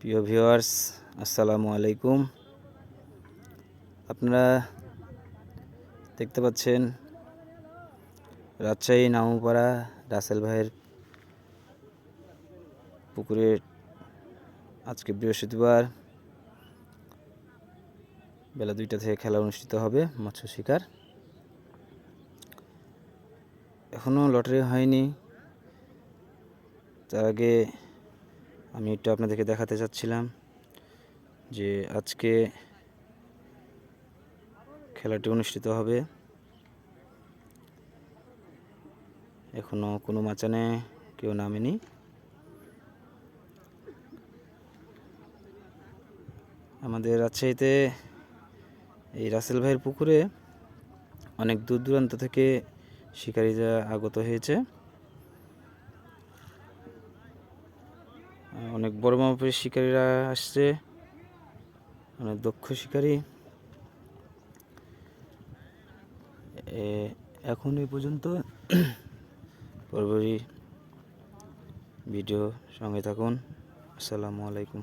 প্রিয় ভিউয়ার্স, আসসালামু আলাইকুম। আপনারা দেখতে পাচ্ছেন রাজশাহী নামুপাড়া রাসেল ভাইয়ের পুকুরে আজকে বৃহস্পতিবার বেলা 2টা থেকে খেলা অনুষ্ঠিত হবে মৎস্য শিকার। এখনও লটারি হয়নি, তার আগে আমি একটু আপনাদেরকে দেখাতে চাচ্ছিলাম যে আজকে খেলাটি অনুষ্ঠিত হবে। এখনও কোনো মাচানে কেউ নামেনি। আমাদের রাজশাহীতে এই রাসেল ভাইয়ের পুকুরে অনেক দূর দূরান্ত থেকে শিকারীরা আগত হয়েছে। অনেক বড় মাপের শিকারীরা আসছে, অনেক দক্ষ শিকারী। এখন এই পর্যন্ত। পরবর্তী ভিডিও সঙ্গে থাকুন। আসসালামু আলাইকুম।